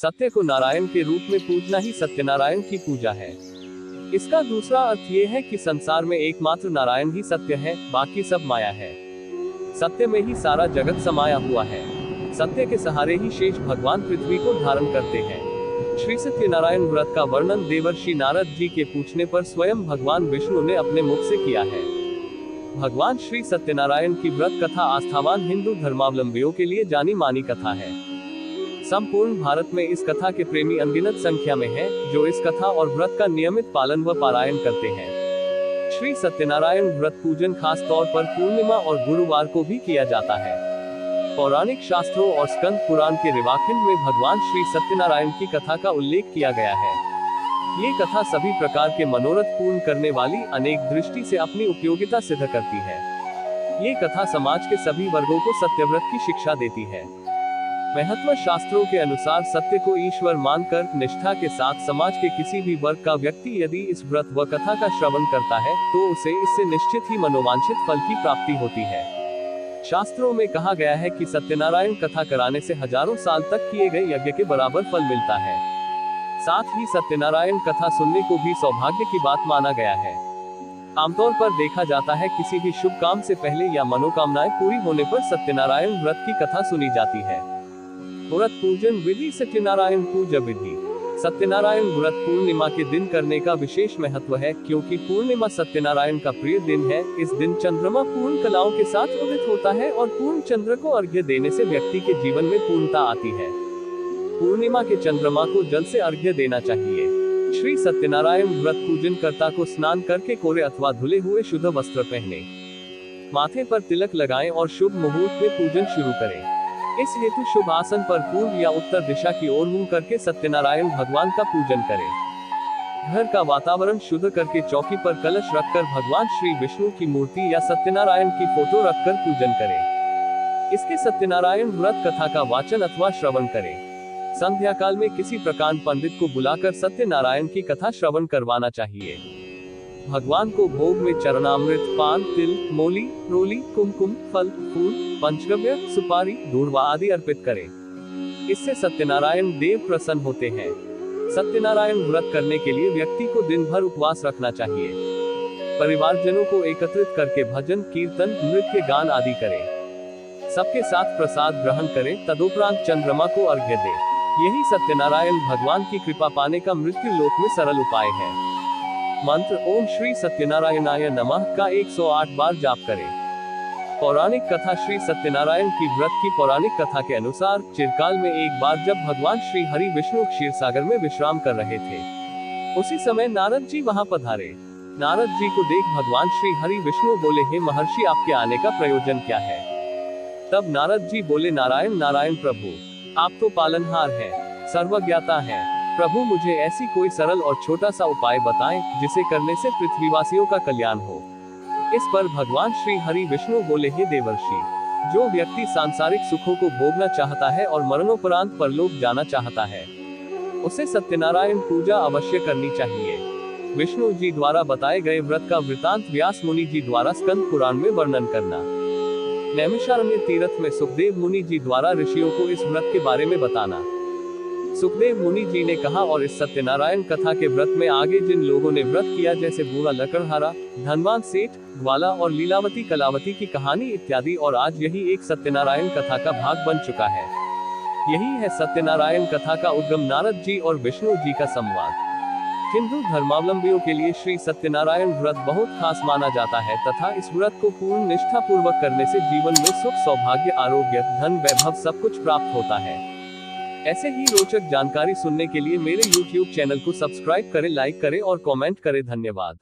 सत्य को नारायण के रूप में पूजना ही सत्यनारायण की पूजा है। इसका दूसरा अर्थ ये है कि संसार में एकमात्र नारायण ही सत्य है, बाकी सब माया है। सत्य में ही सारा जगत समाया हुआ है। सत्य के सहारे ही शेष भगवान पृथ्वी को धारण करते हैं। श्री सत्यनारायण व्रत का वर्णन देवर्षि नारद जी के पूछने पर स्वयं भगवान विष्णु ने अपने मुख से किया है। भगवान श्री सत्यनारायण की व्रत कथा आस्थावान हिंदू धर्मावलंबियों के लिए जानी मानी कथा है। संपूर्ण भारत में इस कथा के प्रेमी अनगिनत संख्या में हैं, जो इस कथा और व्रत का नियमित पालन व पारायण करते हैं। श्री सत्यनारायण व्रत पूजन खास तौर पर पूर्णिमा और गुरुवार को भी किया जाता है। पौराणिक शास्त्रों और स्कंद पुराण के रेवाखंड में भगवान श्री सत्यनारायण की कथा का उल्लेख किया गया है। ये कथा सभी प्रकार के मनोरथ पूर्ण करने वाली अनेक दृष्टि से अपनी उपयोगिता सिद्ध करती है। ये कथा समाज के सभी वर्गों को सत्यव्रत की शिक्षा देती है। महत्व शास्त्रों के अनुसार सत्य को ईश्वर मानकर निष्ठा के साथ समाज के किसी भी वर्ग का व्यक्ति यदि इस व्रत व कथा का श्रवण करता है तो उसे इससे निश्चित ही मनोवांछित फल की प्राप्ति होती है। शास्त्रों में कहा गया है कि सत्यनारायण कथा कराने से हजारों साल तक किए गए यज्ञ के बराबर फल मिलता है। साथ ही सत्यनारायण कथा सुनने को भी सौभाग्य की बात माना गया है। आमतौर पर देखा जाता है किसी भी शुभ काम से पहले या मनोकामनाएं पूरी होने पर सत्यनारायण व्रत की कथा सुनी जाती है। व्रत पूजन विधि। सत्यनारायण पूजा विधि। सत्यनारायण व्रत पूर्णिमा के दिन करने का विशेष महत्व है, क्योंकि पूर्णिमा सत्यनारायण का प्रिय दिन है। इस दिन चंद्रमा पूर्ण कलाओं के साथ उदित होता है और पूर्ण चंद्र को अर्घ्य देने से व्यक्ति के जीवन में पूर्णता आती है। पूर्णिमा के चंद्रमा को जल से अर्घ्य देना चाहिए। श्री सत्यनारायण व्रत पूजन कर्ता को स्नान करके कोरे अथवा धुले हुए शुद्ध वस्त्र पहने, माथे पर तिलक लगाएं और शुभ मुहूर्त में पूजन शुरू करें। इस हेतु शुभ आसन पर पूर्व या उत्तर दिशा की ओर मुंह करके सत्यनारायण भगवान का पूजन करें। घर का वातावरण शुद्ध करके चौकी पर कलश रखकर भगवान श्री विष्णु की मूर्ति या सत्यनारायण की फोटो रखकर पूजन करें। इसके सत्यनारायण व्रत कथा का वाचन अथवा श्रवण करें। संध्या काल में किसी प्रकांड पंडित को बुलाकर सत्यनारायण की कथा श्रवण करवाना चाहिए। भगवान को भोग में चरणामृत, पान, तिल, मोली, रोली, कुमकुम, फल, फूल, पंचगव्य, सुपारी, धूर्वा आदि अर्पित करें। इससे सत्यनारायण देव प्रसन्न होते हैं। सत्यनारायण व्रत करने के लिए व्यक्ति को दिन भर उपवास रखना चाहिए। परिवारजनों को एकत्रित करके भजन, कीर्तन, नृत्य, गान आदि करें। सबके साथ प्रसाद ग्रहण करें, तदुपरांत चंद्रमा को अर्घ्य दें। यही सत्यनारायण भगवान की कृपा पाने का मृत्यु लोक में सरल उपाय है। मंत्र ओम श्री सत्यनारायणाय नमः का 108 बार जाप करें। पौराणिक कथा। श्री सत्यनारायण की व्रत की पौराणिक कथा के अनुसार चिरकाल में एक बार जब भगवान श्री हरि विष्णु क्षीर सागर में विश्राम कर रहे थे, उसी समय नारद जी वहां पधारे। नारद जी को देख भगवान श्री हरि विष्णु बोले, हे महर्षि, आपके आने का प्रयोजन क्या है? तब नारद जी बोले, नारायण नारायण प्रभु, आप तो पालनहार हैं, सर्वज्ञाता हैं। प्रभु, मुझे ऐसी कोई सरल और छोटा सा उपाय बताएं जिसे करने से पृथ्वीवासियों का कल्याण हो। इस पर भगवान श्री हरि विष्णु बोले, हे देवर्षि, जो व्यक्ति सांसारिक सुखों को भोगना चाहता है और मरणोपरांत परलोक जाना चाहता है, उसे सत्यनारायण पूजा अवश्य करनी चाहिए। विष्णु जी द्वारा बताए गए व्रत का वृतांत व्यास मुनि जी द्वारा स्कंद पुराण में वर्णन करना। नैमिषारण्य तीर्थ में सुखदेव मुनि जी द्वारा ऋषियों को इस व्रत के बारे में बताना। सुखदेव मुनि जी ने कहा, और इस सत्यनारायण कथा के व्रत में आगे जिन लोगों ने व्रत किया, जैसे बूढ़ा लकड़हारा, धनवान सेठ, ग्वाला और लीलावती कलावती की कहानी इत्यादि, और आज यही एक सत्यनारायण कथा का भाग बन चुका है। यही है सत्यनारायण कथा का उद्गम, नारद जी और विष्णु जी का संवाद। हिंदू धर्मावलंबियों के लिए श्री सत्यनारायण व्रत बहुत खास माना जाता है तथा इस व्रत को पूर्ण निष्ठा पूर्वक करने से जीवन में सुख, सौभाग्य, आरोग्य, धन, वैभव सब कुछ प्राप्त होता है। ऐसे ही रोचक जानकारी सुनने के लिए मेरे YouTube चैनल को सब्सक्राइब करें, लाइक करें और कमेंट करें। धन्यवाद।